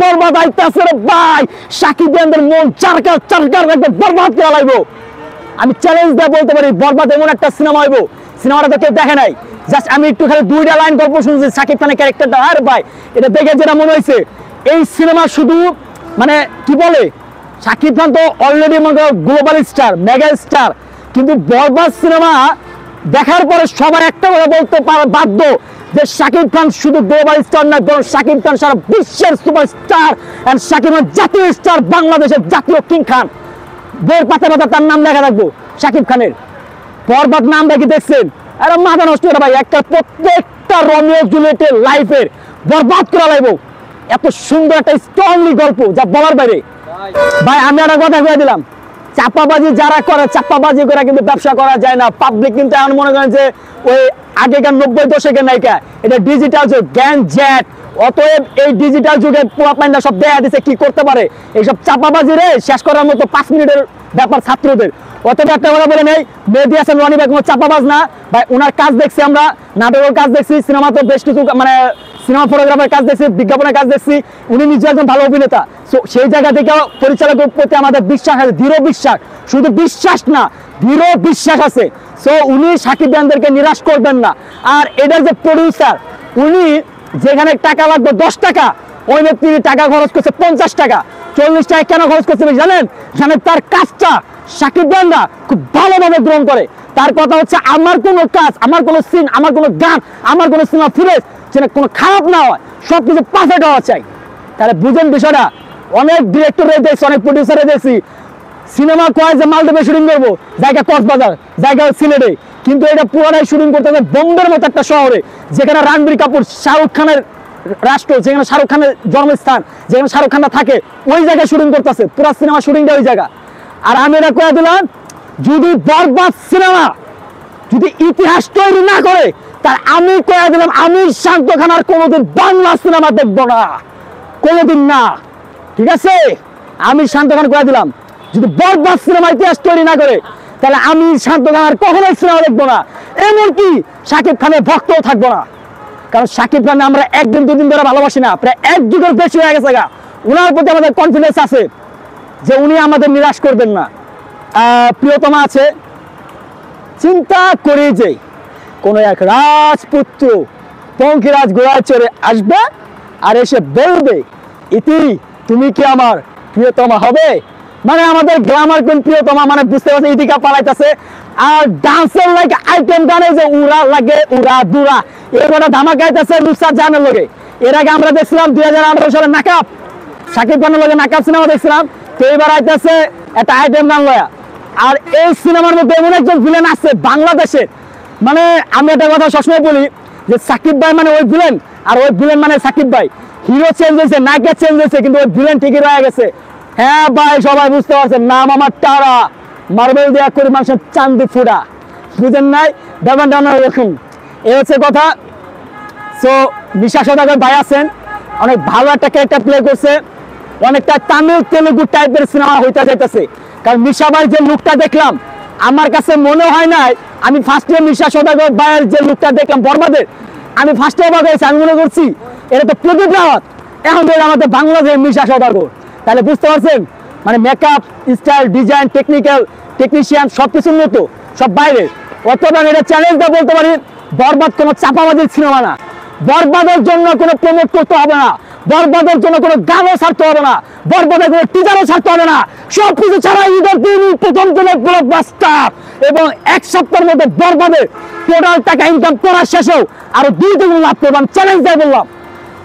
বরবাদ আইতাছে রে ভাই, শাকিব খানের মন চারকার চারকার একদম বরবাদ করে লাইবো। আমি চ্যালেঞ্জ দিয়ে বলতে পারি বরবাদ এমন একটা সিনেমা হইব, সিনেমাটা তো কেউ দেখে নাই। জাস্ট আমি একটু খালি দুইটা লাইন গল্প শুনছি শাকিব খানের ক্যারেক্টারটা, আর ভাই এটা দেখে যেটা মনে হয়েছে এই সিনেমা শুধু মানে কি বলে, শাকিব খান তো already global star, mega star, কিন্তু বরবাদ সিনেমা দেখার পরে সবাই একটা কথা বলতে বাধ্য যে শাকিব খান শুধু গ্লোবাল স্টার নয়, বরং শাকিব খান সারা বিশ্বের সুপারস্টার, এন্ড শাকিব খান জাতীয় স্টার, বাংলাদেশের জাতীয় কিং খান। বইয়ের পাতা পাতা তার নাম লেখা থাকবো শাকিব খানের। বরবাদ নাম দেখি দেখছেন, আরে মাথা নষ্ট করে ভাই, একটা প্রত্যেকটা রোমিও জুলিয়েটের লাইফের বরবাদ করা লাগবো। এত সুন্দর একটা স্ট্রংলি গল্প যা বলার বাইরে। ভাই আমি একটা কথা বলে দিলাম, চাপাবাজি যারা করে, চাপাবাজি করে কিন্তু ব্যবসা করা যায় না। পাবলিক কিন্তু এমন মনে করেন যে ওই আগেকার 90 দশকের নায়িকা, এটা ডিজিটাল যুগ, জ্ঞান জ্যাট। অতএব এই ডিজিটাল যুগে পোলাপাইনরা সব দেখা দিচ্ছে কি করতে পারে, এইসব চাপাবাজি রে শেষ করার মতো 5 মিনিটের ব্যাপার ছাত্রদের। অতএব একটা কথা বলে নেই, মেহেদী হাসান রনি ভাই কোনো চাপাবাজ না ভাই। ওনার কাজ দেখছি আমরা, নাটকের কাজ দেখছি, সিনেমা তো বেশ কিছু মানে সিনেমা ফটোগ্রাফার কাজ দেখছি, বিজ্ঞাপনের কাজ দেখছি, উনি নিজে একজন ভালো অভিনেতা। সেই জায়গা থেকে পরিচালকের প্রতি আমাদের বিশ্বাস আছে, দৃঢ় বিশ্বাস, শুধু বিশ্বাস না দৃঢ় বিশ্বাস আছে। সো উনি শাকিব খানদেরকে নিরাশ করবেন না। আর এটার যে প্রডিউসার, উনি যেখানে টাকা লাগবে 10 টাকা, ওই ব্যক্তি টাকা খরচ করছে 50 টাকা 40 টাকা। কেন খরচ করছে জানেন? জানেন তার কাজটা শাকিব খানরা খুব ভালোভাবে গ্রহণ করে। তার কথা হচ্ছে আমার কোনো কাজ, আমার কোনো সিন, আমার কোনো গান, আমার কোনো সিনেমা ফুটেজ যেন কোনো খারাপ না হয়, সবকিছু পারফেক্ট হওয়া চাই। তাহলে বুঝেন বিষয়টা। অনেক ডিরেক্টরে দেখছি, অনেক প্রডিউসারে দেখছি, সিনেমা কয় যে মালদ্বীপে শুটিং করবো, জায়গা কক্সবাজার, জায়গা সিলেটে, কিন্তু এটা পুরোটাই শুটিং করতে হবে বোম্বের মতো একটা শহরে, যেখানে রণবীর কাপুর, শাহরুখ খানের রাষ্ট্র, যেখানে শাহরুখ খানের জন্মস্থান, যেখানে শাহরুখ খানরা থাকে, ওই জায়গায় শুটিং করতেছে। পুরো সিনেমা শুটিংটা ওই জায়গা। আর আমি এটা কয়ে দিলাম, যদি বরবাদ সিনেমা যদি ইতিহাস তৈরি না করে, তার আমি কয়ে দিলাম আমি শান্ত খান আর কোনোদিন বাংলা সিনেমা দেখবো না, কোনোদিন না। ঠিক আছে, আমি শান্ত খান কয়ে দিলাম, যদি বরবাদ সিনেমা ইতিহাস তৈরি না করে, তাহলে আমি শান্ত খান আর কখনোই সিনেমা দেখবো না। এমনকি শাকিব খানের ভক্তও থাকবো না। কারণ শাকিব খান আমরা একদিন দুদিন ধরে ভালোবাসি না, প্রায় 1 যুগের বেশি হয়ে গেছে। ওনার প্রতি আমাদের কনফিডেন্স আছে যে উনি আমাদের নিরাশ করবেন না। প্রিয়তমা আছে, চিন্তা করি যে কোন এক রাজপুত্র পঙ্কিরাজ ঘোড়ায় চড়ে আসবে আর এসে বলবে, ইতি তুমি কি আমার প্রিয়তমা হবে। মানে আমাদের গ্রামার কোন প্রিয়তমা, মানে বুঝতে পারছে ইতিকা পালাইতেছে। আর ডান্সের লাইক আইটেম গানে যে উড়া লাগে উড়া দুরা, এগুলো ধামাকাইতেছে রুসা জানের লগে। এর আগে আমরা দেখছিলাম 2018 সালে নাকাব, শাকিব খানের লগে নাকাব সিনেমা দেখছিলাম। তো এবার আইতেছে একটা আইটেম গান লয়া। আর এই সিনেমার মধ্যে এমন একজন ভিলেন আছে বাংলাদেশের, মানে আমি একটা কথা সবসময় বলি যে সাকিব ভাই মানে ওই ভিলেন, আর ওই ভিলেন মানে সাকিব ভাই। হিরো চেঞ্জ হয়েছে, নায়িকা চেঞ্জ হয়েছে, কিন্তু ওই ভিলেন ঠিকই রয়ে গেছে। হ্যাঁ ভাই সবাই বুঝতে পারছেন, নাম আমার টারা, মার্বেল দেয়া করে মানুষের চান্দি ফুড়া, বুঝেন নাই ব্যাপারটা এরকম। এ হচ্ছে কথা। সো মিশা সওদাগর ভাই আছেন, অনেক ভালো একটা ক্যারেক্টার প্লে করছে, অনেকটা তামিল তেলুগু টাইপের সিনেমা হইতে যাইতেছে। কারণ মিশা ভাই যে লুকটা দেখলাম, আমার কাছে মনে হয় নাই, আমি ফার্স্টে মিশা সওদাগর ভাইয়ের যে লুকটা দেখলাম বরবাদের, আমি ফার্স্টে অবাক হয়েছি। আমি মনে করছি এটা তো প্রদীপ রাওয়াত, এখন তো আমাদের বাংলাদেশের মিশা সওদাগর। তাহলে বুঝতে পারছেন, মানে মেকআপ স্টাইল, ডিজাইন, টেকনিশিয়ান সবকিছুর মতো সব বাইরে। অতটা এটা চ্যালেঞ্জটা বলতে পারি, বরবাদ কোনো চাপাবাজির সিনেমা না। বরবাদের জন্য কোনো প্রমোট করতে হবে না, বরবাদের জন্য কোনো গানও ছাড়তে হবে না, বরবাদের কোনো টিজারও ছাড়তে হবে না। সবকিছু ছাড়া ঈদের দিন প্রথম দিনের ব্লকবাস্টার, এবং 1 সপ্তাহের মধ্যে বরবাদের টোটাল টাকা ইনকাম করার শেষেও আরো 2 গুণ লাভ করবেন, চ্যালেঞ্জ দিয়ে বললাম।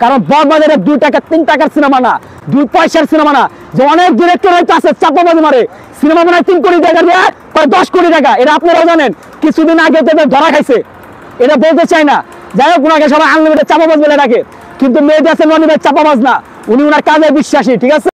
কারণ বরবাদের 2 টাকা 3 টাকার সিনেমা না, 2 পয়সার সিনেমা না। যে অনেক ডিরেক্টর হয়তো আছে চাপাবাজি মারে, সিনেমা বানায় 3 কোটি টাকা দিয়ে 10 কোটি টাকা, এটা আপনারাও জানেন। কিছুদিন আগে তো ধরা খাইছে, এটা বলতে চাই না। যাই হোক, ওনাকে সবাই আনলিমিটেড চাপাবাজ বলে ডাকে, কিন্তু মেহেদী হাসান রনি ভাই চাপাবাজ না, উনি ওনার কাজে বিশ্বাসী। ঠিক আছে।